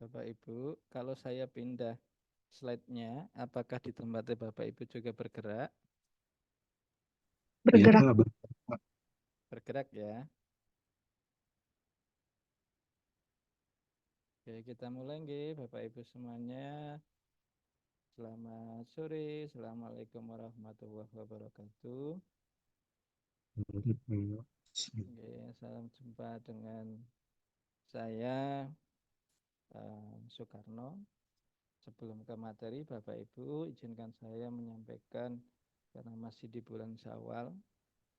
Bapak Ibu, kalau saya pindah slide-nya, apakah di tempatnya Bapak Ibu juga bergerak? Iya, Bergerak. Pak. Bergerak ya. Oke, kita mulai nggih, Bapak Ibu semuanya. Selamat sore. Assalamualaikum warahmatullahi wabarakatuh. Oke, salam jumpa dengan saya Soekarno. Sebelum ke materi, Bapak Ibu, izinkan saya menyampaikan karena masih di bulan Syawal.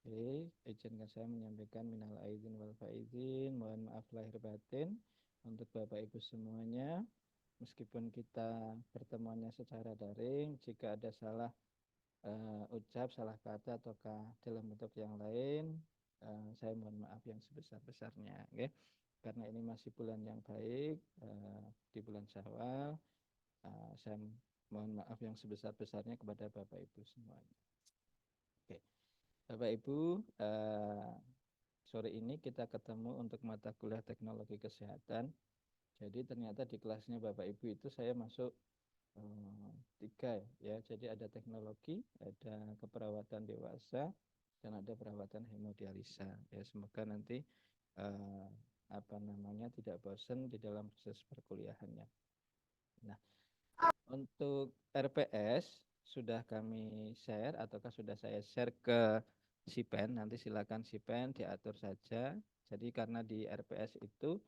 Oke, izinkan saya menyampaikan minal aidin wal faizin, mohon maaf lahir batin untuk Bapak Ibu semuanya. Meskipun kita pertemuannya secara daring, jika ada salah ucap, salah kata ataukah dalam bentuk yang lain, saya mohon maaf yang sebesar-besarnya, oke. Karena ini masih bulan yang baik, di bulan Syawal, saya mohon maaf yang sebesar-besarnya kepada Bapak Ibu semuanya. Oke. Bapak Ibu, sore ini kita ketemu untuk mata kuliah teknologi kesehatan. Jadi ternyata di kelasnya Bapak Ibu itu saya masuk 3 ya. Jadi ada teknologi, ada keperawatan dewasa, dan ada perawatan hemodialisa. Ya, semoga nanti tidak bosan di dalam proses perkuliahannya. Nah, untuk RPS sudah kami share ataukah sudah saya share ke Sipen, nanti silakan Sipen diatur saja. Jadi karena di RPS itu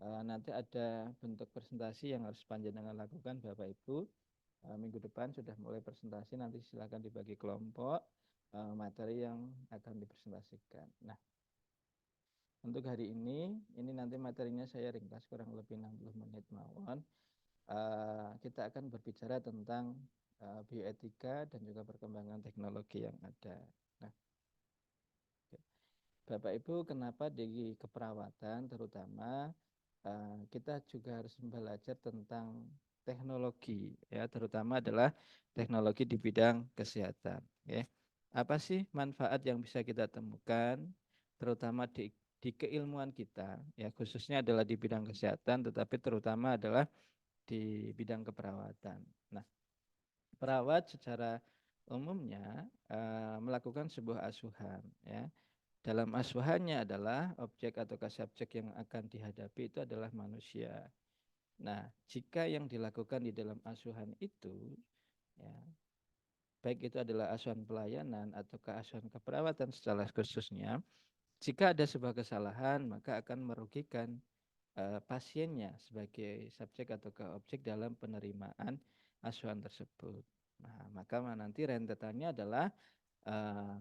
nanti ada bentuk presentasi yang harus panjenengan lakukan Bapak Ibu. Minggu depan sudah mulai presentasi, nanti silakan dibagi kelompok materi yang akan dipresentasikan. Nah, untuk hari ini nanti materinya saya ringkas kurang lebih 60 menit mawon. Kita akan berbicara tentang bioetika dan juga perkembangan teknologi yang ada. Nah, Bapak Ibu, kenapa di keperawatan terutama kita juga harus belajar tentang teknologi, ya, terutama adalah teknologi di bidang kesehatan. Ya. Apa sih manfaat yang bisa kita temukan, terutama di keilmuan kita, ya, khususnya adalah di bidang kesehatan, tetapi terutama adalah di bidang keperawatan. Nah, perawat secara umumnya melakukan sebuah asuhan, ya. Dalam asuhannya adalah objek atau subjek yang akan dihadapi itu adalah manusia. Nah, jika yang dilakukan di dalam asuhan itu, ya, baik itu adalah asuhan pelayanan atau asuhan keperawatan secara khususnya, jika ada sebuah kesalahan maka akan merugikan pasiennya sebagai subjek atau objek dalam penerimaan asuhan tersebut. Nah, maka nanti rentetannya adalah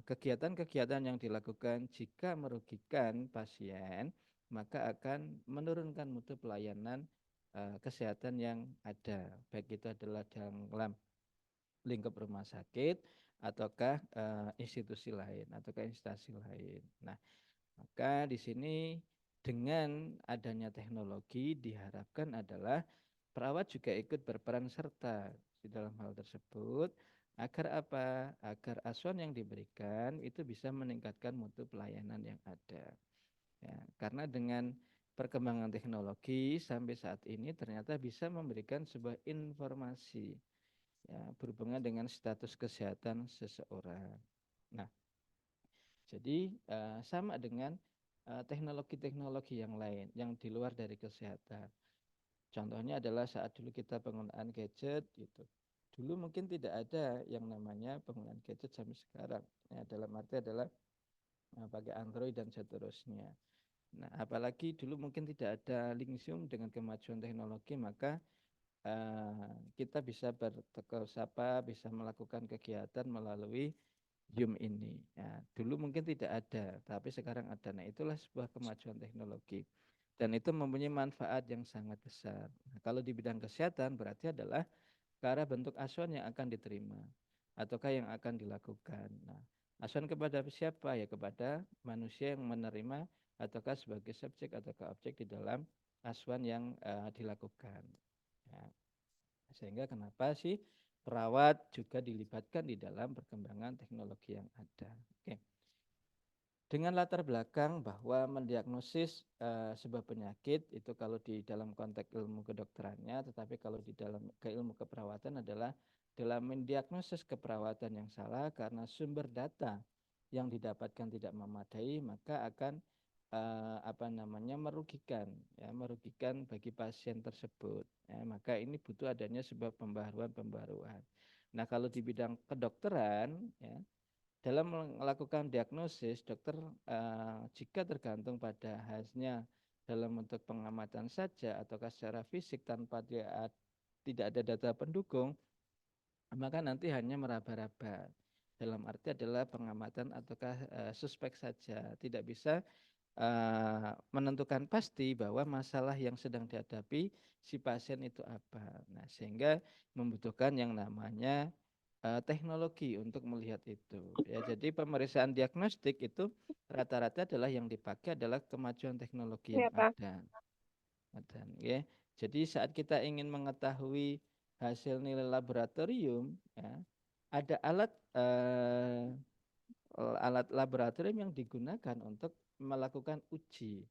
kegiatan-kegiatan yang dilakukan jika merugikan pasien, maka akan menurunkan mutu pelayanan kesehatan yang ada, baik itu adalah dalam lingkup rumah sakit ataukah institusi lain ataukah instansi lain. Nah, maka di sini dengan adanya teknologi diharapkan adalah perawat juga ikut berperan serta di dalam hal tersebut agar apa? Agar asuhan yang diberikan itu bisa meningkatkan mutu pelayanan yang ada. Ya, karena dengan perkembangan teknologi sampai saat ini ternyata bisa memberikan sebuah informasi, ya, berhubungan dengan status kesehatan seseorang. Nah, jadi sama dengan teknologi-teknologi yang lain yang di luar dari kesehatan. Contohnya adalah saat dulu kita penggunaan gadget gitu. Dulu mungkin tidak ada yang namanya penggunaan gadget sampai sekarang. Ya, dalam arti adalah pakai Android dan seterusnya. Nah, apalagi dulu mungkin tidak ada link Zoom dengan kemajuan teknologi, maka kita bisa bertegur sapa, bisa melakukan kegiatan melalui Zoom ini. Ya, dulu mungkin tidak ada, tapi sekarang ada. Nah, itulah sebuah kemajuan teknologi. Dan itu mempunyai manfaat yang sangat besar. Nah, kalau di bidang kesehatan berarti adalah ke arah bentuk asuhan yang akan diterima ataukah yang akan dilakukan. Nah, asuhan kepada siapa? Ya kepada manusia yang menerima ataukah sebagai subjek ataukah objek di dalam asuhan yang dilakukan. Ya. Sehingga kenapa sih perawat juga dilibatkan di dalam perkembangan teknologi yang ada. Oke. dengan latar belakang bahwa mendiagnosis sebuah penyakit itu kalau di dalam konteks ilmu kedokterannya, tetapi kalau di dalam ilmu keperawatan adalah dalam mendiagnosis keperawatan yang salah karena sumber data yang didapatkan tidak memadai, maka akan merugikan bagi pasien tersebut. Ya, maka ini butuh adanya sebuah pembaharuan. Nah, kalau di bidang kedokteran, ya, dalam melakukan diagnosis, dokter jika tergantung pada hasilnya dalam bentuk pengamatan saja ataukah secara fisik tanpa tidak ada data pendukung, maka nanti hanya meraba-raba. Dalam arti adalah pengamatan ataukah suspek saja, tidak bisa menentukan pasti bahwa masalah yang sedang dihadapi si pasien itu apa. Nah, sehingga membutuhkan yang namanya teknologi untuk melihat itu. Ya, jadi pemeriksaan diagnostik itu rata-rata adalah yang dipakai adalah kemajuan teknologi yang Ya, Kak. ada, ya. Jadi saat kita ingin mengetahui hasil nilai laboratorium, ya, ada alat laboratorium yang digunakan untuk melakukan uji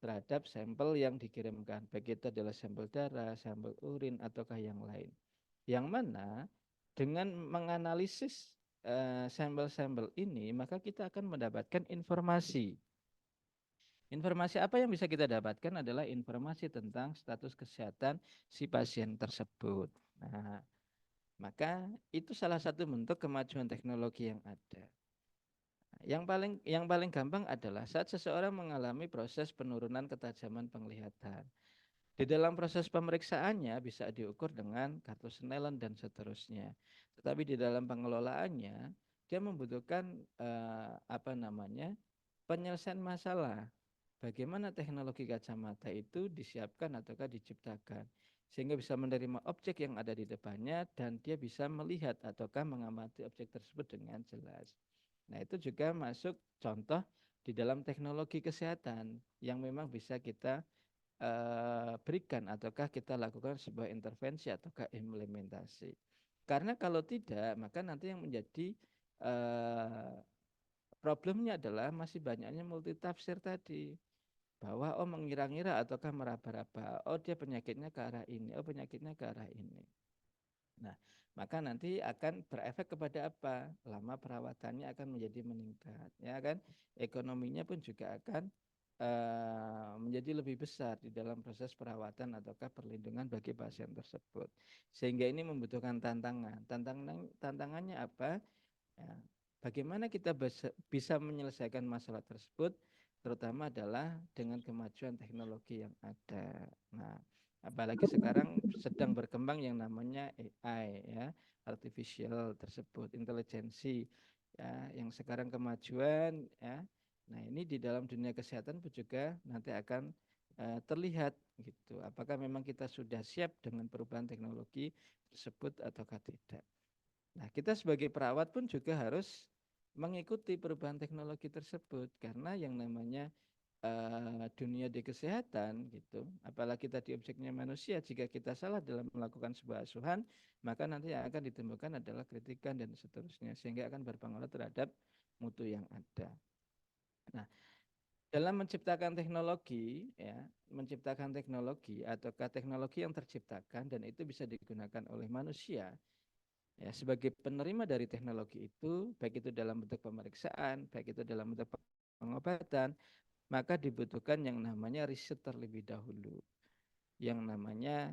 terhadap sampel yang dikirimkan, baik itu adalah sampel darah, sampel urin, ataukah yang lain. Yang mana dengan menganalisis sampel-sampel ini, maka kita akan mendapatkan informasi. Informasi apa yang bisa kita dapatkan adalah informasi tentang status kesehatan si pasien tersebut. Nah, maka itu salah satu bentuk kemajuan teknologi yang ada. Yang paling gampang adalah saat seseorang mengalami proses penurunan ketajaman penglihatan. Di dalam proses pemeriksaannya bisa diukur dengan kartu Snellen dan seterusnya. Tetapi di dalam pengelolaannya dia membutuhkan penyelesaian masalah. Bagaimana teknologi kacamata itu disiapkan ataukah diciptakan sehingga bisa menerima objek yang ada di depannya dan dia bisa melihat ataukah mengamati objek tersebut dengan jelas. Nah, itu juga masuk contoh di dalam teknologi kesehatan yang memang bisa kita berikan ataukah kita lakukan sebuah intervensi ataukah implementasi. Karena kalau tidak, maka nanti yang menjadi eh, problemnya adalah masih banyaknya multitafsir tadi. Bahwa mengira-ngira ataukah meraba-raba, dia penyakitnya ke arah ini, penyakitnya ke arah ini. Nah, maka nanti akan berefek kepada apa? Lama perawatannya akan menjadi meningkat, ya kan? Ekonominya pun juga akan menjadi lebih besar di dalam proses perawatan ataukah perlindungan bagi pasien tersebut. Sehingga ini membutuhkan tantangan. Tantangannya apa? Ya, bagaimana kita bisa menyelesaikan masalah tersebut, terutama adalah dengan kemajuan teknologi yang ada. Nah, apalagi sekarang sedang berkembang yang namanya AI, ya, artificial tersebut, intelijensi, ya, yang sekarang kemajuan, ya. Nah, ini di dalam dunia kesehatan pun juga nanti akan terlihat gitu. Apakah memang kita sudah siap dengan perubahan teknologi tersebut ataukah tidak? Nah, kita sebagai perawat pun juga harus mengikuti perubahan teknologi tersebut karena yang namanya dunia di kesehatan gitu, apalagi tadi objeknya manusia, jika kita salah dalam melakukan sebuah asuhan, maka nanti yang akan ditemukan adalah kritikan dan seterusnya sehingga akan berpengaruh terhadap mutu yang ada. Nah, dalam menciptakan teknologi, ya, menciptakan teknologi ataukah teknologi yang terciptakan dan itu bisa digunakan oleh manusia. Ya, sebagai penerima dari teknologi itu, baik itu dalam bentuk pemeriksaan, baik itu dalam bentuk pengobatan, maka dibutuhkan yang namanya riset terlebih dahulu, yang namanya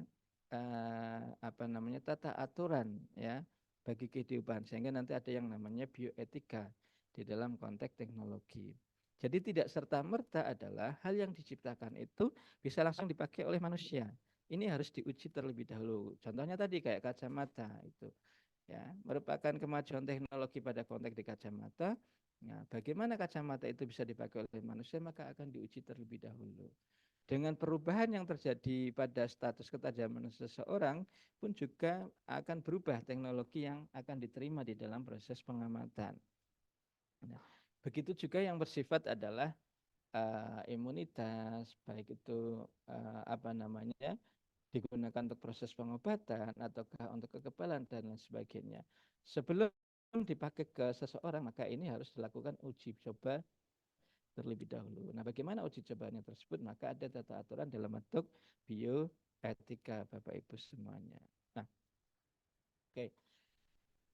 tata aturan, ya, bagi kehidupan, sehingga nanti ada yang namanya bioetika di dalam konteks teknologi. Jadi tidak serta-merta adalah hal yang diciptakan itu bisa langsung dipakai oleh manusia. Ini harus diuji terlebih dahulu. Contohnya tadi kayak kacamata itu, ya, merupakan kemajuan teknologi pada konteks di kacamata. Nah, bagaimana kacamata itu bisa dipakai oleh manusia, maka akan diuji terlebih dahulu. Dengan perubahan yang terjadi pada status ketajaman seseorang pun juga akan berubah teknologi yang akan diterima di dalam proses pengamatan. Nah, begitu juga yang bersifat adalah imunitas, baik itu digunakan untuk proses pengobatan ataukah untuk kekebalan dan lain sebagainya. Sebelum dipakai ke seseorang, maka ini harus dilakukan uji coba terlebih dahulu. Nah, bagaimana uji cobanya tersebut? Maka ada tata aturan dalam bentuk bioetika, Bapak Ibu semuanya. Nah, oke.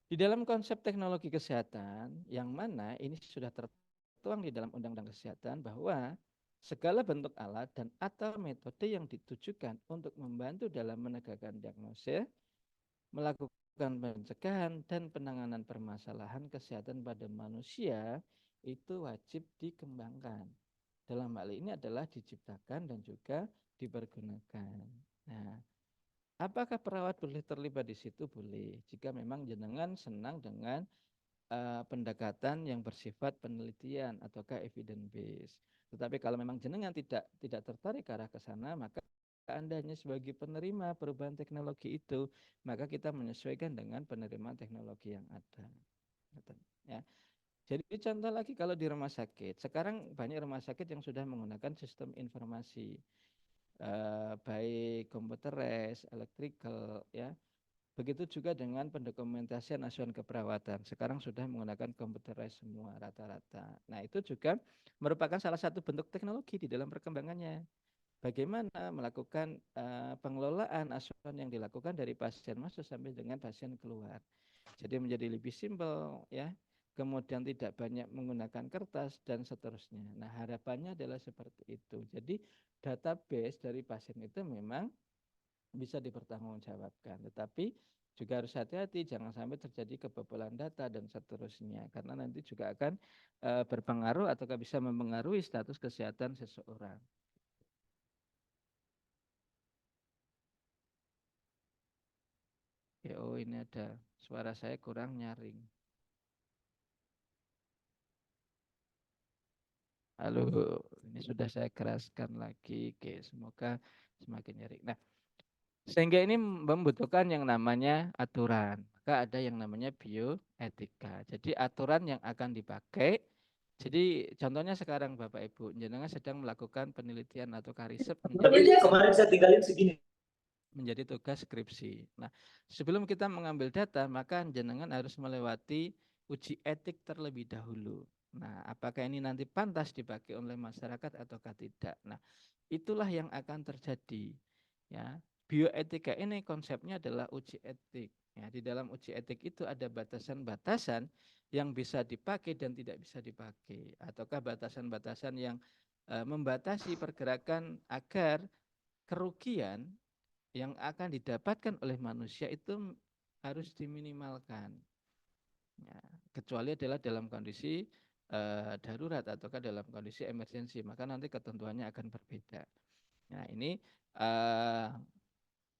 Di dalam konsep teknologi kesehatan, yang mana ini sudah tertuang di dalam Undang-Undang Kesehatan bahwa segala bentuk alat dan atau metode yang ditujukan untuk membantu dalam menegakkan diagnosis, melakukan pencegahan dan penanganan permasalahan kesehatan pada manusia itu wajib dikembangkan. Dalam hal ini adalah diciptakan dan juga dipergunakan. Nah, apakah perawat boleh terlibat di situ? Boleh. Jika memang jenengan senang dengan pendekatan yang bersifat penelitian ataukah evidence based. Tetapi kalau memang jenengan tidak tertarik ke arah ke sana, maka Anda hanya sebagai penerima perubahan teknologi itu, maka kita menyesuaikan dengan penerimaan teknologi yang ada. Ya. Jadi contoh lagi kalau di rumah sakit, sekarang banyak rumah sakit yang sudah menggunakan sistem informasi, baik computerized, electrical, ya. Begitu juga dengan pendokumentasian asuhan keperawatan. Sekarang sudah menggunakan computerized semua rata-rata. Nah, itu juga merupakan salah satu bentuk teknologi di dalam perkembangannya. Bagaimana melakukan pengelolaan asuhan yang dilakukan dari pasien masuk sampai dengan pasien keluar. Jadi menjadi lebih simpel ya. Kemudian tidak banyak menggunakan kertas dan seterusnya. Nah, harapannya adalah seperti itu. Jadi database dari pasien itu memang bisa dipertanggungjawabkan. Tetapi juga harus hati-hati jangan sampai terjadi kebobolan data dan seterusnya karena nanti juga akan berpengaruh atau bisa mempengaruhi status kesehatan seseorang. Ya, oh ini ada suara saya kurang nyaring. Halo, ini sudah saya keraskan lagi. Oke, semoga semakin nyaring. Nah, sehingga ini membutuhkan yang namanya aturan. Maka ada yang namanya bioetika. Jadi aturan yang akan dipakai. Jadi contohnya sekarang Bapak Ibu, jenengan sedang melakukan penelitian atau riset kemarin saya tinggalin segini. Menjadi tugas skripsi. Nah, sebelum kita mengambil data, maka jenengan harus melewati uji etik terlebih dahulu. Nah, apakah ini nanti pantas dipakai oleh masyarakat ataukah tidak? Nah, itulah yang akan terjadi. Ya, bioetika ini konsepnya adalah uji etik. Ya, di dalam uji etik itu ada batasan-batasan yang bisa dipakai dan tidak bisa dipakai, ataukah batasan-batasan yang membatasi pergerakan agar kerugian yang akan didapatkan oleh manusia itu harus diminimalkan. Ya, kecuali adalah dalam kondisi darurat ataukah dalam kondisi emergensi, maka nanti ketentuannya akan berbeda. Nah, ini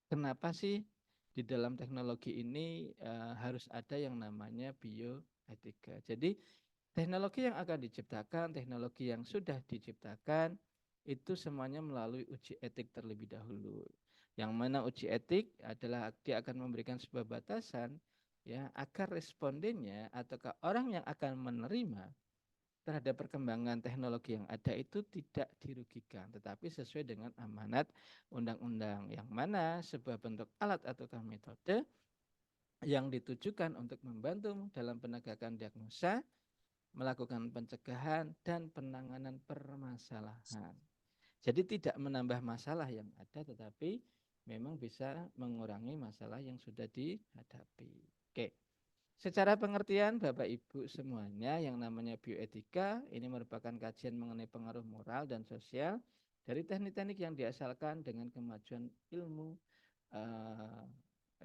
kenapa sih di dalam teknologi ini harus ada yang namanya bioetika. Jadi teknologi yang akan diciptakan, teknologi yang sudah diciptakan itu semuanya melalui uji etik terlebih dahulu. Yang mana uji etik adalah dia akan memberikan sebuah batasan ya agar respondennya ataukah orang yang akan menerima terhadap perkembangan teknologi yang ada itu tidak dirugikan, tetapi sesuai dengan amanat undang-undang yang mana sebuah bentuk alat ataukah metode yang ditujukan untuk membantu dalam penegakan diagnosa, melakukan pencegahan dan penanganan permasalahan. Jadi tidak menambah masalah yang ada, tetapi memang bisa mengurangi masalah yang sudah dihadapi. Oke. Secara pengertian Bapak Ibu semuanya, yang namanya bioetika ini merupakan kajian mengenai pengaruh moral dan sosial dari teknik-teknik yang diasalkan dengan kemajuan ilmu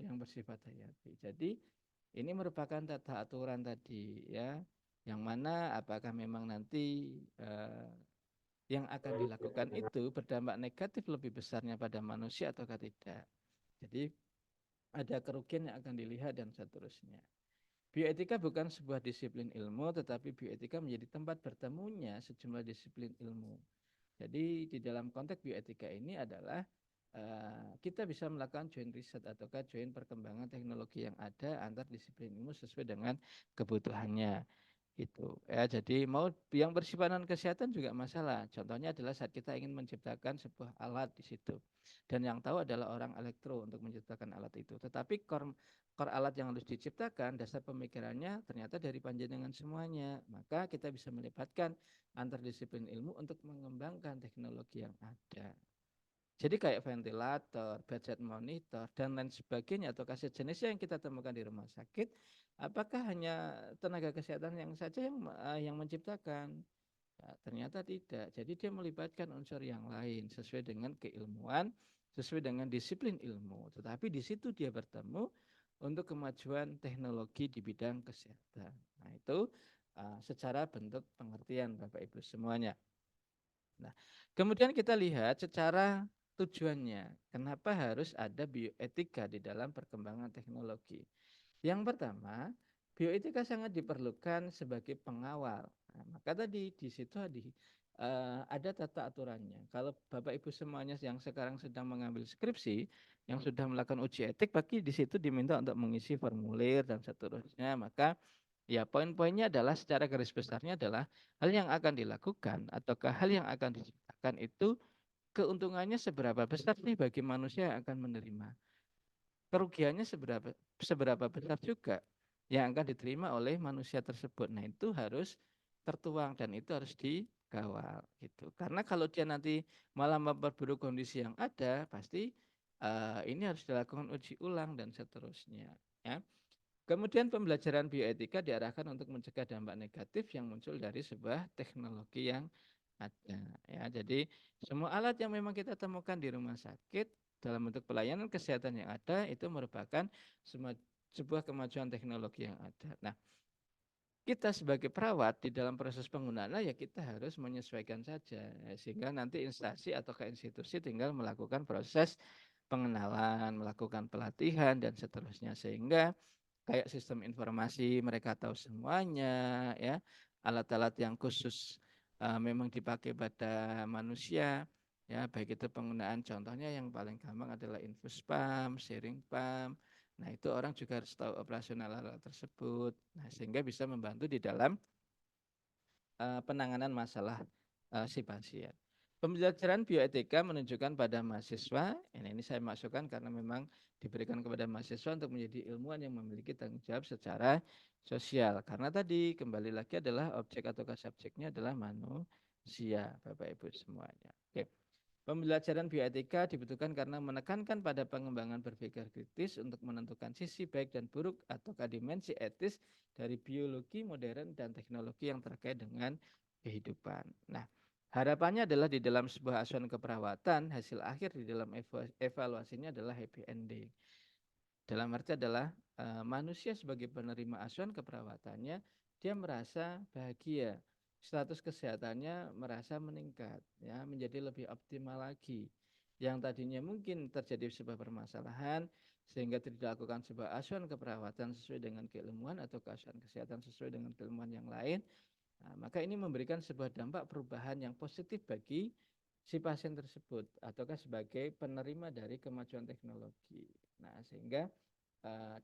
yang bersifat hayati. Jadi ini merupakan tata aturan tadi ya, yang mana apakah memang nanti yang akan dilakukan itu berdampak negatif lebih besarnya pada manusia atau tidak. Jadi ada kerugian yang akan dilihat dan seterusnya. Bioetika bukan sebuah disiplin ilmu, tetapi bioetika menjadi tempat bertemunya sejumlah disiplin ilmu. Jadi di dalam konteks bioetika ini adalah kita bisa melakukan joint riset ataukah joint perkembangan teknologi yang ada antar disiplin ilmu sesuai dengan kebutuhannya. gitu ya. Jadi mau yang bersifat non kesehatan juga masalah. Contohnya adalah saat kita ingin menciptakan sebuah alat di situ, dan yang tahu adalah orang elektro untuk menciptakan alat itu. Tetapi core alat yang harus diciptakan, dasar pemikirannya ternyata dari panjenengan semuanya. Maka kita bisa melibatkan antar disiplin ilmu untuk mengembangkan teknologi yang ada. Jadi kayak ventilator, bedside monitor, dan lain sebagainya atau kaset jenisnya yang kita temukan di rumah sakit, apakah hanya tenaga kesehatan yang saja yang menciptakan? Nah, ternyata tidak. Jadi dia melibatkan unsur yang lain sesuai dengan keilmuan, sesuai dengan disiplin ilmu. Tetapi di situ dia bertemu untuk kemajuan teknologi di bidang kesehatan. Nah itu secara bentuk pengertian Bapak Ibu semuanya. Nah, kemudian kita lihat secara tujuannya. Kenapa harus ada bioetika di dalam perkembangan teknologi? Yang pertama, bioetika sangat diperlukan sebagai pengawal. Nah, maka tadi di situ ada tata aturannya. Kalau Bapak Ibu semuanya yang sekarang sedang mengambil skripsi, yang sudah melakukan uji etik, pasti di situ diminta untuk mengisi formulir dan seterusnya. Maka ya, poin-poinnya adalah secara garis besarnya adalah hal yang akan dilakukan ataukah hal yang akan diciptakan itu keuntungannya seberapa besar sih bagi manusia yang akan menerima. Kerugiannya seberapa besar juga yang akan diterima oleh manusia tersebut. Nah, itu harus tertuang dan itu harus dikawal gitu. Karena kalau dia nanti malah memperburuk kondisi yang ada, pasti ini harus dilakukan uji ulang dan seterusnya, ya. Kemudian pembelajaran bioetika diarahkan untuk mencegah dampak negatif yang muncul dari sebuah teknologi yang ada. Ya, jadi semua alat yang memang kita temukan di rumah sakit dalam bentuk pelayanan kesehatan yang ada itu merupakan sebuah kemajuan teknologi yang ada. Nah, kita sebagai perawat di dalam proses penggunaan ya kita harus menyesuaikan saja ya, sehingga nanti instansi atau ke institusi tinggal melakukan proses pengenalan, melakukan pelatihan dan seterusnya sehingga kayak sistem informasi mereka tahu semuanya ya, alat-alat yang khusus memang dipakai pada manusia ya, baik itu penggunaan contohnya yang paling gampang adalah infus pump, sharing pump. Nah, itu orang juga harus tahu operasional alat tersebut. Nah, sehingga bisa membantu di dalam penanganan masalah si pasien. Pembelajaran bioetika menunjukkan pada mahasiswa, ini saya masukkan karena memang diberikan kepada mahasiswa untuk menjadi ilmuwan yang memiliki tanggung jawab secara sosial. Karena tadi kembali lagi adalah objek atau subjeknya adalah manusia, Bapak Ibu semuanya. Oke. Pembelajaran bioetika dibutuhkan karena menekankan pada pengembangan berpikir kritis untuk menentukan sisi baik dan buruk ataukah dimensi etis dari biologi modern dan teknologi yang terkait dengan kehidupan. Nah, harapannya adalah di dalam sebuah asuhan keperawatan, hasil akhir di dalam evaluasinya adalah happy ending. Dalam arti adalah manusia sebagai penerima asuhan keperawatannya, dia merasa bahagia, status kesehatannya merasa meningkat, ya, menjadi lebih optimal lagi. Yang tadinya mungkin terjadi sebuah permasalahan sehingga tidak dilakukan sebuah asuhan keperawatan sesuai dengan keilmuan atau asuhan kesehatan sesuai dengan keilmuan yang lain, nah, maka ini memberikan sebuah dampak perubahan yang positif bagi si pasien tersebut ataukah sebagai penerima dari kemajuan teknologi. Nah, sehingga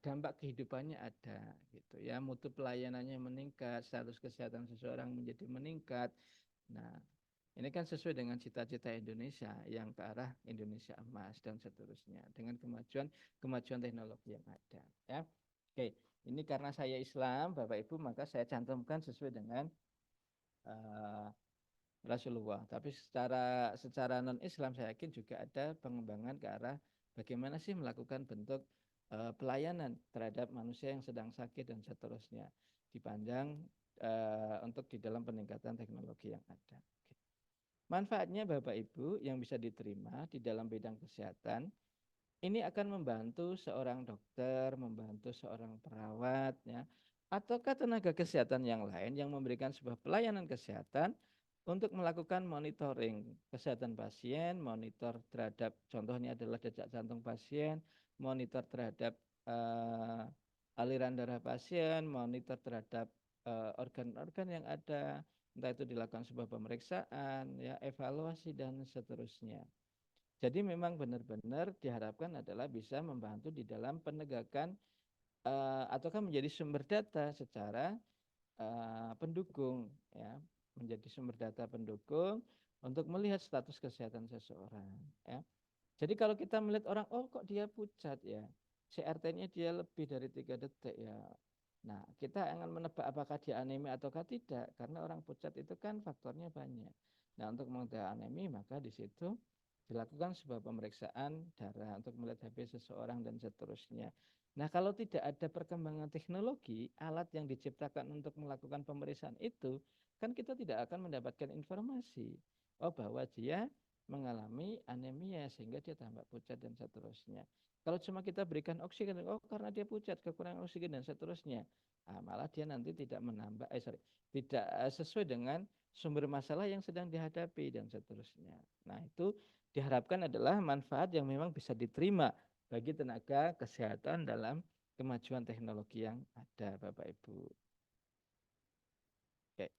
dampak kehidupannya ada gitu ya, mutu pelayanannya meningkat, status kesehatan seseorang menjadi meningkat. Nah, ini kan sesuai dengan cita-cita Indonesia yang ke arah Indonesia emas dan seterusnya dengan kemajuan teknologi yang ada ya. Oke, ini karena saya Islam Bapak Ibu maka saya cantumkan sesuai dengan uh, Rasulullah. Tapi secara non Islam saya yakin juga ada pengembangan ke arah bagaimana sih melakukan bentuk pelayanan terhadap manusia yang sedang sakit dan seterusnya dipandang untuk di dalam peningkatan teknologi yang ada. Manfaatnya Bapak Ibu yang bisa diterima di dalam bidang kesehatan ini akan membantu seorang dokter, membantu seorang perawat ya, ataukah tenaga kesehatan yang lain yang memberikan sebuah pelayanan kesehatan untuk melakukan monitoring kesehatan pasien, monitor terhadap contohnya adalah detak jantung pasien, monitor terhadap aliran darah pasien, monitor terhadap organ-organ yang ada, entah itu dilakukan sebuah pemeriksaan, ya, evaluasi dan seterusnya. Jadi memang benar-benar diharapkan adalah bisa membantu di dalam penegakan ataukah menjadi sumber data secara pendukung, ya, menjadi sumber data pendukung untuk melihat status kesehatan seseorang, ya. Jadi kalau kita melihat orang, oh kok dia pucat ya, CRT-nya dia lebih dari 3 detik ya. Nah, kita akan menebak apakah dia anemi ataukah tidak, karena orang pucat itu kan faktornya banyak. Nah, untuk mengetahui anemi, maka di situ dilakukan sebuah pemeriksaan darah untuk melihat HB seseorang dan seterusnya. Nah, kalau tidak ada perkembangan teknologi, alat yang diciptakan untuk melakukan pemeriksaan itu, kan kita tidak akan mendapatkan informasi. Oh, bahwa dia mengalami anemia sehingga dia tampak pucat dan seterusnya. Kalau cuma kita berikan oksigen, oh karena dia pucat, kekurangan oksigen dan seterusnya, malah dia nanti tidak menambah, tidak sesuai dengan sumber masalah yang sedang dihadapi dan seterusnya. Nah, itu diharapkan adalah manfaat yang memang bisa diterima bagi tenaga kesehatan dalam kemajuan teknologi yang ada, Bapak Ibu. Oke.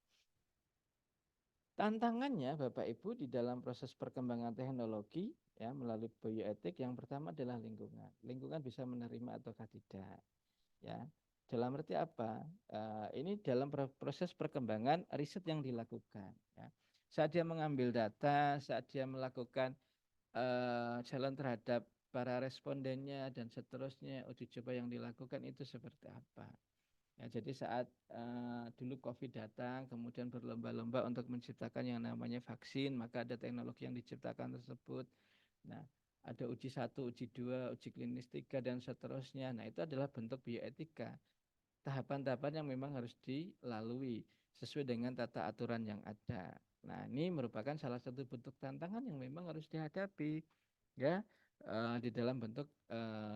Tantangannya Bapak Ibu di dalam proses perkembangan teknologi ya melalui bioetik yang pertama adalah lingkungan. Lingkungan bisa menerima ataukah tidak. Ya. Dalam arti apa? Ini dalam proses perkembangan riset yang dilakukan ya. Saat dia mengambil data, saat dia melakukan jalan terhadap para respondennya dan seterusnya, uji coba yang dilakukan itu seperti apa. Ya, jadi saat dulu COVID datang, kemudian berlomba-lomba untuk menciptakan yang namanya vaksin, maka ada teknologi yang diciptakan tersebut. Nah, ada uji 1, uji 2, uji klinis 3, dan seterusnya. Nah, itu adalah bentuk bioetika. Tahapan-tahapan yang memang harus dilalui sesuai dengan tata aturan yang ada. Nah, ini merupakan salah satu bentuk tantangan yang memang harus dihadapi, ya, di dalam bentuk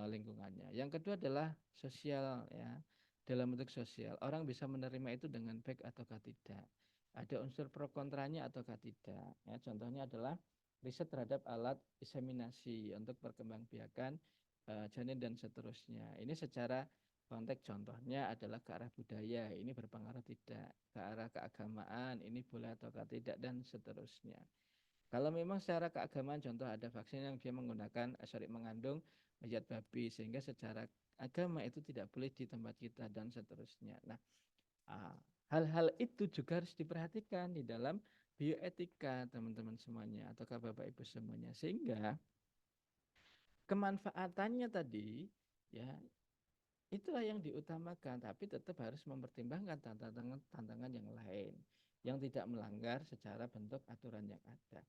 lingkungannya. Yang kedua adalah sosial, ya. Dalam bentuk sosial, orang bisa menerima itu dengan baik ataukah tidak. Ada unsur pro kontranya ataukah tidak. Ya, contohnya adalah riset terhadap alat inseminasi untuk perkembangbiakan janin dan seterusnya. Ini secara konteks contohnya adalah ke arah budaya, ini berpengaruh tidak, ke arah keagamaan, ini boleh ataukah tidak, dan seterusnya. Kalau memang secara keagamaan, contoh ada vaksin yang dia menggunakan, mengandung zat babi, sehingga secara agama itu tidak boleh di tempat kita dan seterusnya. Nah, hal-hal itu juga harus diperhatikan di dalam bioetika, teman-teman semuanya, ataukah Bapak Ibu semuanya, sehingga kemanfaatannya tadi, ya, itulah yang diutamakan, tapi tetap harus mempertimbangkan tantangan yang lain yang tidak melanggar secara bentuk aturan yang ada.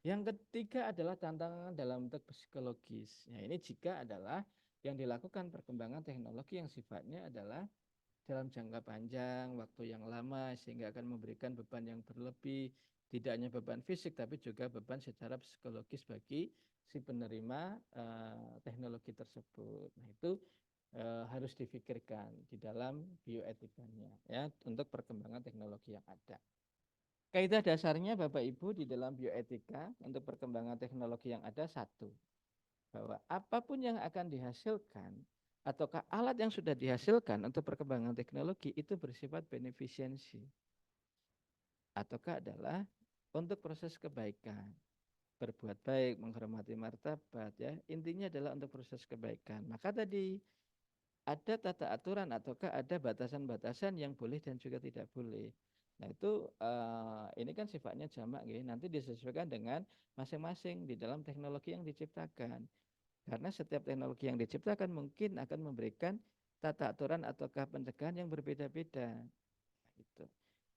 Yang ketiga adalah tantangan dalam bentuk psikologis. Ya, ini jika adalah yang dilakukan perkembangan teknologi yang sifatnya adalah dalam jangka panjang, waktu yang lama, sehingga akan memberikan beban yang berlebih, tidak hanya beban fisik, tapi juga beban secara psikologis bagi si penerima teknologi tersebut. Nah, itu harus difikirkan di dalam bioetikanya, ya, untuk perkembangan teknologi yang ada. Kaidah dasarnya Bapak Ibu di dalam bioetika untuk perkembangan teknologi yang ada satu, bahwa apapun yang akan dihasilkan ataukah alat yang sudah dihasilkan untuk perkembangan teknologi itu bersifat beneficiency ataukah adalah untuk proses kebaikan, berbuat baik, menghormati martabat, ya, intinya adalah untuk proses kebaikan. Maka tadi ada tata aturan ataukah ada batasan-batasan yang boleh dan juga tidak boleh. Nah, itu ini kan sifatnya jamak ya, nanti disesuaikan dengan masing-masing di dalam teknologi yang diciptakan. Karena setiap teknologi yang diciptakan mungkin akan memberikan tata aturan ataukah pencegahan yang berbeda-beda. Gitu.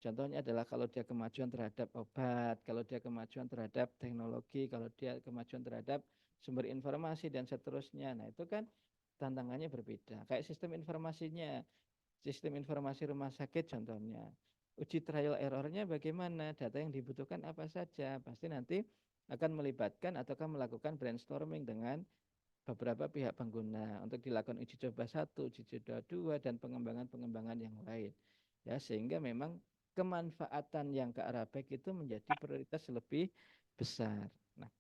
Contohnya adalah kalau dia kemajuan terhadap obat, kalau dia kemajuan terhadap teknologi, kalau dia kemajuan terhadap sumber informasi dan seterusnya. Nah, itu kan tantangannya berbeda. Kayak sistem informasinya, sistem informasi rumah sakit contohnya. Uji trial errornya bagaimana, data yang dibutuhkan apa saja. Pasti nanti akan melibatkan ataukah melakukan brainstorming dengan beberapa pihak pengguna untuk dilakukan uji coba 1, uji coba 2, dan pengembangan-pengembangan yang lain. Ya, sehingga memang kemanfaatan yang ke arah baik itu menjadi prioritas lebih besar. Nah,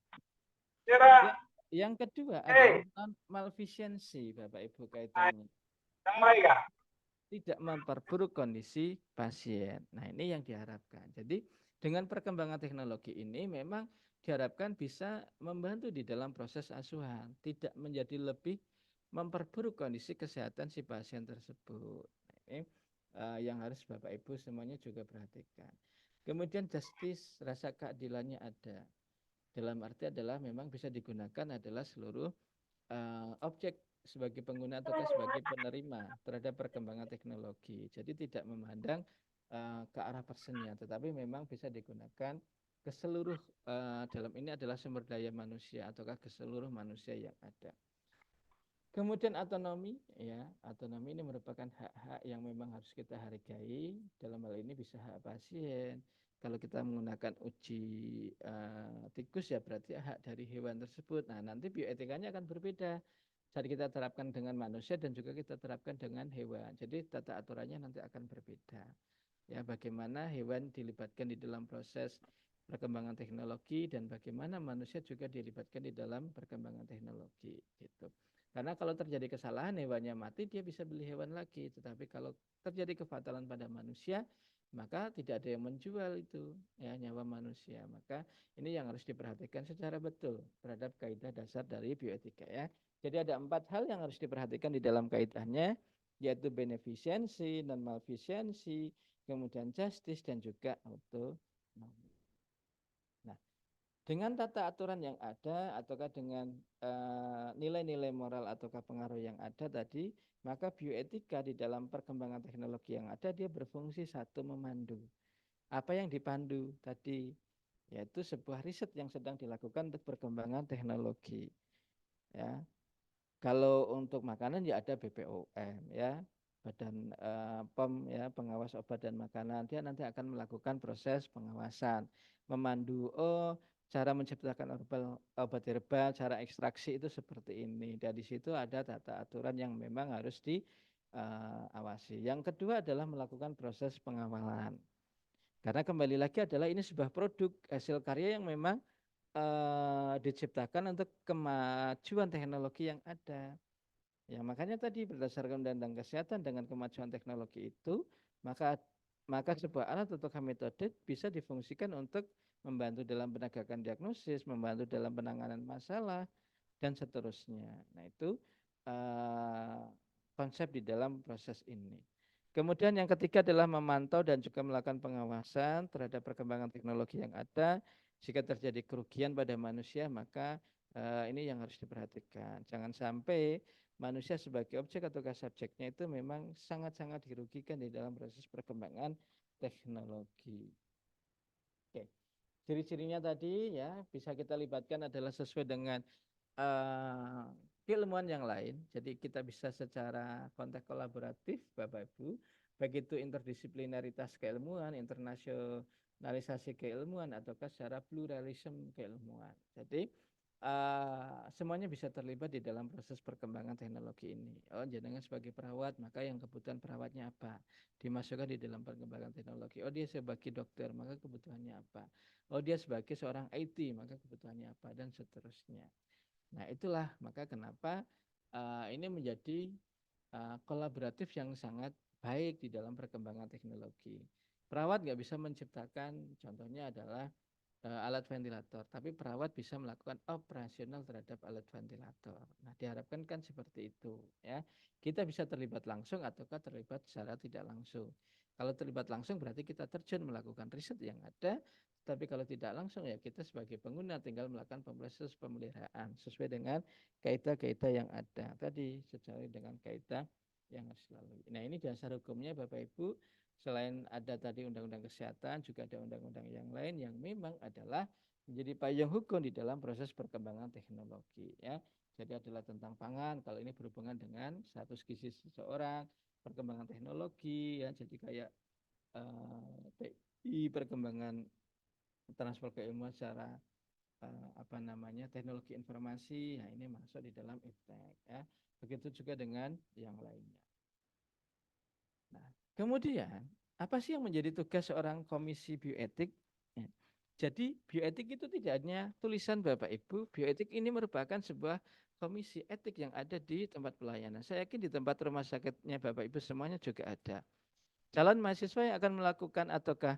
yang kedua adalah malfisiensi, Bapak Ibu, kaitannya. Tidak memperburuk kondisi pasien. Nah, ini yang diharapkan. Jadi, dengan perkembangan teknologi ini memang diharapkan bisa membantu di dalam proses asuhan, tidak menjadi lebih memperburuk kondisi kesehatan si pasien tersebut. Nah, ini yang harus Bapak Ibu semuanya juga perhatikan. Kemudian justice, rasa keadilannya ada. Dalam arti adalah memang bisa digunakan adalah seluruh objek sebagai pengguna atau sebagai penerima terhadap perkembangan teknologi. Jadi tidak memandang ke arah personnya, tetapi memang bisa digunakan ke seluruh dalam ini adalah sumber daya manusia ataukah ke seluruh manusia yang ada. Kemudian otonomi, ya, otonomi ini merupakan hak-hak yang memang harus kita hargai. Dalam hal ini bisa hak pasien. Kalau kita menggunakan uji tikus ya berarti hak dari hewan tersebut. Nah, nanti bioetikanya akan berbeda. Jadi kita terapkan dengan manusia dan juga kita terapkan dengan hewan. Jadi tata aturannya nanti akan berbeda. Ya, bagaimana hewan dilibatkan di dalam proses perkembangan teknologi dan bagaimana manusia juga dilibatkan di dalam perkembangan teknologi gitu. Karena kalau terjadi kesalahan hewannya mati, dia bisa beli hewan lagi. Tetapi kalau terjadi kefatalan pada manusia, maka tidak ada yang menjual itu ya nyawa manusia. Maka ini yang harus diperhatikan secara betul terhadap kaidah dasar dari bioetika ya. Jadi ada 4 hal yang harus diperhatikan di dalam kaidahnya, yaitu beneficiency, non malfeasiency, kemudian justice dan juga autonomy. Nah, dengan tata aturan yang ada ataukah dengan nilai-nilai moral ataukah pengaruh yang ada tadi, maka bioetika di dalam perkembangan teknologi yang ada dia berfungsi satu memandu. Apa yang dipandu tadi yaitu sebuah riset yang sedang dilakukan untuk perkembangan teknologi. Ya, kalau untuk makanan ya ada BPOM ya, Badan POM ya, pengawas obat dan makanan. Dia nanti akan melakukan proses pengawasan, memandu cara menciptakan obat herbal, cara ekstraksi itu seperti ini. Dan di situ ada tata aturan yang memang harus diawasi. Yang kedua adalah melakukan proses pengawalan. Karena kembali lagi adalah ini sebuah produk hasil karya yang memang diciptakan untuk kemajuan teknologi yang ada. Ya, makanya tadi berdasarkan undang-undang kesehatan dengan kemajuan teknologi itu, maka sebuah alat atau metode bisa difungsikan untuk membantu dalam penegakan diagnosis, membantu dalam penanganan masalah dan seterusnya. Nah, itu konsep di dalam proses ini. Kemudian yang ketiga adalah memantau dan juga melakukan pengawasan terhadap perkembangan teknologi yang ada. Jika terjadi kerugian pada manusia, maka ini yang harus diperhatikan. Jangan sampai manusia sebagai objek atau subjeknya itu memang sangat-sangat dirugikan di dalam proses perkembangan teknologi. Oke, ciri-cirinya tadi ya bisa kita libatkan adalah sesuai dengan keilmuan yang lain. Jadi kita bisa secara konteks kolaboratif, Bapak Ibu, baik itu interdisiplinaritas keilmuan, internasionalisasi keilmuan, ataukah secara pluralisme keilmuan. Jadi semuanya bisa terlibat di dalam proses perkembangan teknologi ini. Oh, jenengan sebagai perawat, maka yang kebutuhan perawatnya apa? Dimasukkan di dalam perkembangan teknologi. Oh, dia sebagai dokter, maka kebutuhannya apa? Oh, dia sebagai seorang IT, maka kebutuhannya apa? Dan seterusnya. Nah, itulah maka kenapa ini menjadi kolaboratif yang sangat baik di dalam perkembangan teknologi. Perawat nggak bisa menciptakan, contohnya adalah alat ventilator, tapi perawat bisa melakukan operasional terhadap alat ventilator. Nah, diharapkan kan seperti itu, ya. Kita bisa terlibat langsung ataukah terlibat secara tidak langsung. Kalau terlibat langsung berarti kita terjun melakukan riset yang ada, tapi kalau tidak langsung ya kita sebagai pengguna tinggal melakukan proses pemeliharaan sesuai dengan kaidah-kaidah yang ada tadi, sesuai dengan kaidah yang harus dilalui. Nah, ini dasar hukumnya Bapak Ibu. Selain ada tadi undang-undang kesehatan, juga ada undang-undang yang lain yang memang adalah menjadi payung hukum di dalam proses perkembangan teknologi ya. Jadi adalah tentang pangan, kalau ini berhubungan dengan status gizi seseorang, perkembangan teknologi ya, jadi kayak TI, perkembangan transfer keilmuan secara apa namanya teknologi informasi, nah ini masuk di dalam iptek ya. Begitu juga dengan yang lainnya. Nah, kemudian apa sih yang menjadi tugas seorang komisi bioetik? Ya. Jadi bioetik itu tidak hanya tulisan Bapak Ibu, bioetik ini merupakan sebuah komisi etik yang ada di tempat pelayanan. Saya yakin di tempat rumah sakitnya Bapak Ibu semuanya juga ada. Calon mahasiswa yang akan melakukan ataukah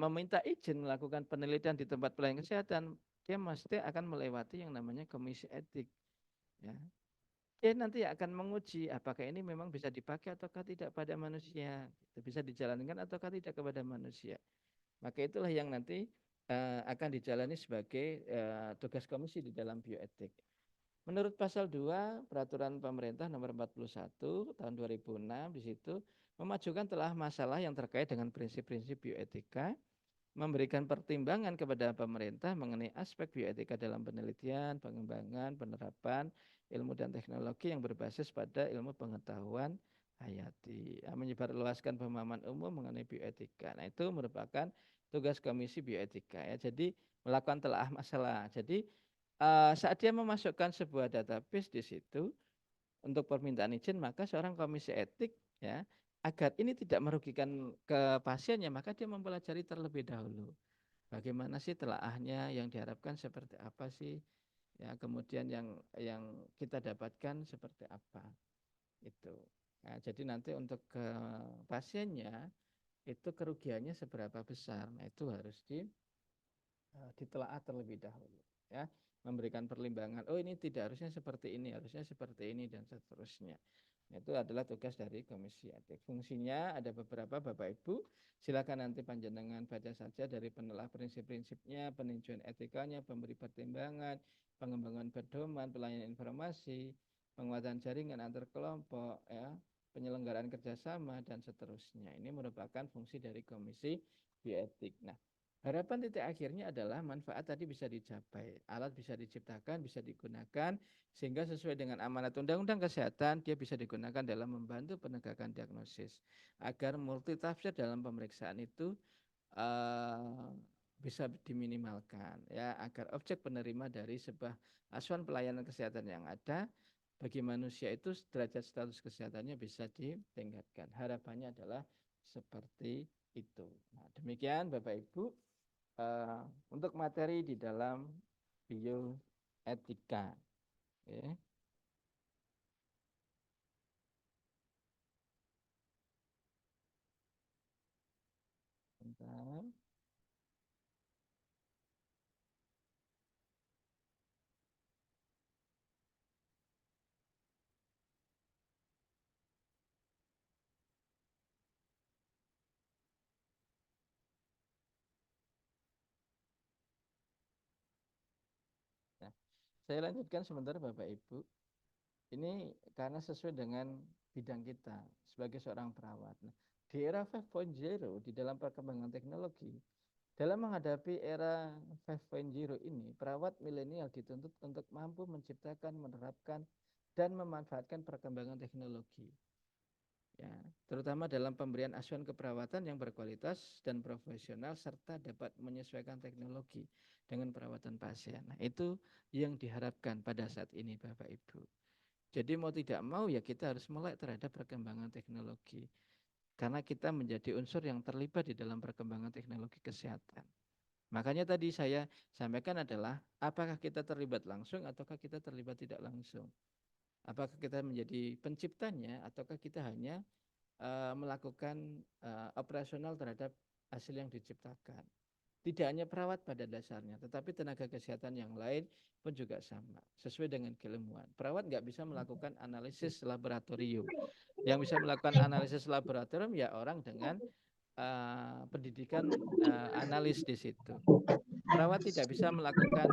meminta izin melakukan penelitian di tempat pelayanan kesehatan, dia mesti akan melewati yang namanya komisi etik. Ya. dia nanti akan menguji apakah ini memang bisa dipakai ataukah tidak pada manusia, itu bisa dijalankan ataukah tidak kepada manusia. Maka itulah yang nanti akan dijalani sebagai tugas komisi di dalam bioetik. Menurut pasal 2 Peraturan Pemerintah Nomor 41 Tahun 2006 di situ memajukan telah masalah yang terkait dengan prinsip-prinsip bioetika, memberikan pertimbangan kepada pemerintah mengenai aspek bioetika dalam penelitian, pengembangan, penerapan ilmu dan teknologi yang berbasis pada ilmu pengetahuan hayati. Menyebarluaskan pemahaman umum mengenai bioetika. Nah, itu merupakan tugas Komisi Bioetika ya. Jadi melakukan telaah masalah. Jadi saat dia memasukkan sebuah database di situ untuk permintaan izin, maka seorang komisi etik ya, agar ini tidak merugikan ke pasiennya, maka dia mempelajari terlebih dahulu bagaimana sih telaahnya, yang diharapkan seperti apa sih ya, kemudian yang kita dapatkan seperti apa itu. Nah, jadi nanti untuk ke pasiennya itu kerugiannya seberapa besar, nah itu harus ditelaah terlebih dahulu ya, memberikan perlimbangan, oh ini tidak harusnya seperti ini, harusnya seperti ini dan seterusnya. Itu adalah tugas dari Komisi Etik. Fungsinya ada beberapa, Bapak Ibu. Silakan nanti panjenengan baca saja dari penelah prinsip-prinsipnya, peninjauan etikanya, pemberi pertimbangan, pengembangan pedoman, pelayanan informasi, penguatan jaringan antar kelompok, ya, penyelenggaraan kerjasama dan seterusnya. Ini merupakan fungsi dari Komisi Bioetik. Nah, harapan titik akhirnya adalah manfaat tadi bisa dicapai, alat bisa diciptakan, bisa digunakan, sehingga sesuai dengan amanat Undang-Undang Kesehatan, dia bisa digunakan dalam membantu penegakan diagnosis, agar multitafsir dalam pemeriksaan itu uh, bisa diminimalkan, ya, agar objek penerima dari sebuah asuhan pelayanan kesehatan yang ada bagi manusia itu derajat status kesehatannya bisa ditingkatkan. Harapannya adalah seperti itu. Nah, demikian Bapak Ibu untuk materi di dalam bioetika. Ya. Bentar. Nah, saya lanjutkan sebentar Bapak Ibu. Ini karena sesuai dengan bidang kita sebagai seorang perawat. Nah, di era 5.0 di dalam perkembangan teknologi, dalam menghadapi era 5.0 ini, perawat milenial dituntut untuk mampu menciptakan, menerapkan, dan memanfaatkan perkembangan teknologi. Ya, terutama dalam pemberian asuhan keperawatan yang berkualitas dan profesional serta dapat menyesuaikan teknologi dengan perawatan pasien. Nah, itu yang diharapkan pada saat ini Bapak Ibu. Jadi mau tidak mau ya kita harus melek terhadap perkembangan teknologi. Karena kita menjadi unsur yang terlibat di dalam perkembangan teknologi kesehatan. Makanya tadi saya sampaikan adalah apakah kita terlibat langsung ataukah kita terlibat tidak langsung. Apakah kita menjadi penciptanya ataukah kita hanya melakukan operasional terhadap hasil yang diciptakan. Tidak hanya perawat pada dasarnya, tetapi tenaga kesehatan yang lain pun juga sama, sesuai dengan keilmuan. Perawat nggak bisa melakukan analisis laboratorium. Yang bisa melakukan analisis laboratorium ya orang dengan pendidikan analis di situ. Perawat tidak bisa melakukan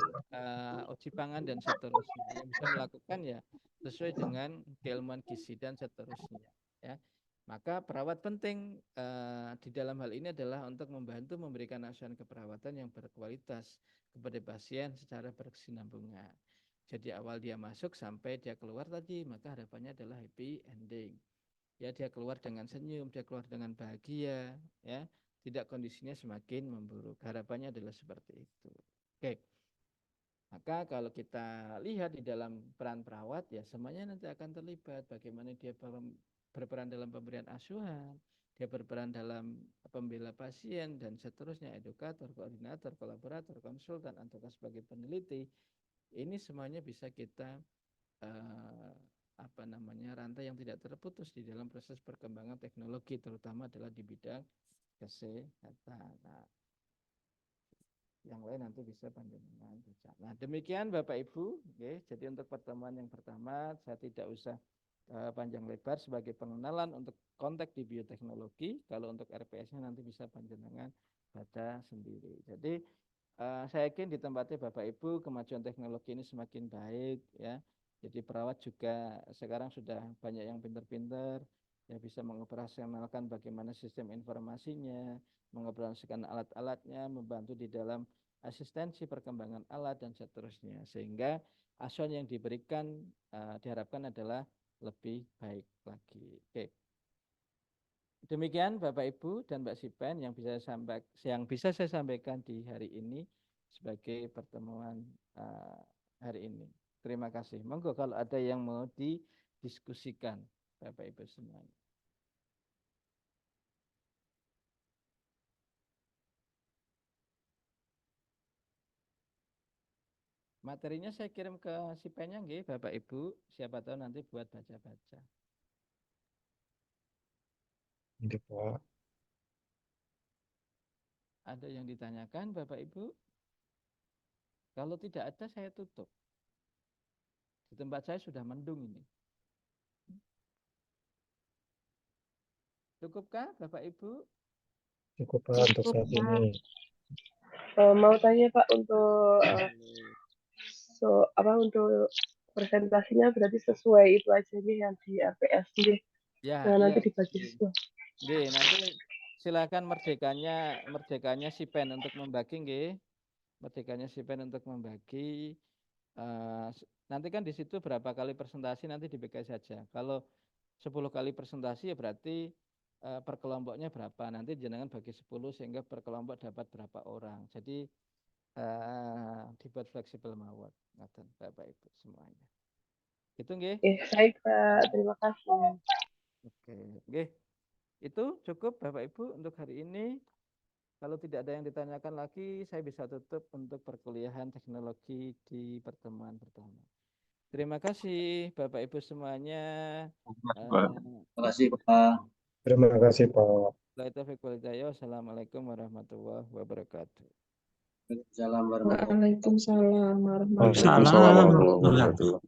uji pangan dan seterusnya. Yang bisa melakukan ya sesuai dengan keilmuan gizi dan seterusnya. Ya. Maka perawat penting di dalam hal ini adalah untuk membantu memberikan asuhan keperawatan yang berkualitas kepada pasien secara berkesinambungan. Jadi awal dia masuk sampai dia keluar tadi, maka harapannya adalah happy ending. Ya, dia keluar dengan senyum, dia keluar dengan bahagia, ya. Tidak kondisinya semakin memburuk. Harapannya adalah seperti itu. Oke. Maka kalau kita lihat di dalam peran perawat ya semuanya nanti akan terlibat. Bagaimana dia berperan dalam pemberian asuhan, dia berperan dalam pembela pasien dan seterusnya, edukator, koordinator, kolaborator, konsultan, atau sebagai peneliti. Ini semuanya bisa kita rantai yang tidak terputus di dalam proses perkembangan teknologi, terutama adalah di bidang kesehatan. Nah, Yang lain nanti bisa panjenengan baca. Nah, demikian Bapak Ibu. Oke, jadi untuk pertemuan yang pertama saya tidak usah panjang lebar sebagai pengenalan untuk konteks di bioteknologi. Kalau untuk RPS-nya nanti bisa panjenengan baca sendiri. Jadi saya yakin di tempatnya Bapak Ibu kemajuan teknologi ini semakin baik ya. Jadi perawat juga sekarang sudah banyak yang pintar-pintar ya, bisa mengoperasionalkan bagaimana sistem informasinya, mengoperasikan alat-alatnya, membantu di dalam asistensi perkembangan alat dan seterusnya, sehingga asuhan yang diberikan diharapkan adalah lebih baik lagi. Oke. Demikian Bapak Ibu dan Mbak Sipen yang bisa saya sampaikan di hari ini sebagai pertemuan hari ini. Terima kasih. Monggo kalau ada yang mau didiskusikan Bapak Ibu semuanya. Materinya saya kirim ke Sipennya nggih, Bapak Ibu. Siapa tahu nanti buat baca-baca. Iya, Pak. Ada yang ditanyakan Bapak Ibu? Kalau tidak ada saya tutup. Di tempat saya sudah mendung ini. Cukupkah Bapak Ibu? Cukup Pak untuk saat ini. Mau tanya Pak untuk untuk presentasinya berarti sesuai itu aja nih yang di RPS nih. Ya, Nah, nanti iya. dibagi semua. Nggih, nanti silakan merdekanya Sipen untuk membagi nggih. Merdekanya Sipen untuk membagi. Nanti kan di situ berapa kali presentasi nanti dibagi saja. Kalau 10 kali presentasi ya berarti per kelompoknya berapa. Nanti jenengan bagi 10 sehingga per kelompok dapat berapa orang. Jadi dibuat fleksibel mawon. Ngaten Bapak Ibu semuanya. Itu nggih. Baik Pak, terima kasih. Oke, nggih. Itu cukup Bapak Ibu untuk hari ini. Kalau tidak ada yang ditanyakan lagi, saya bisa tutup untuk perkuliahan teknologi di pertemuan pertama. Terima kasih Bapak Ibu semuanya. Terima kasih Pak. Terima kasih Pak. Assalamualaikum warahmatullahi wabarakatuh. Waalaikumsalam Waalaikumsalam warahmatullahi wabarakatuh.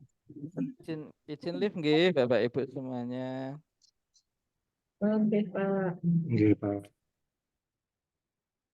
Izin live nggih Bapak Ibu semuanya. Oke Pak. Nggih, Pak.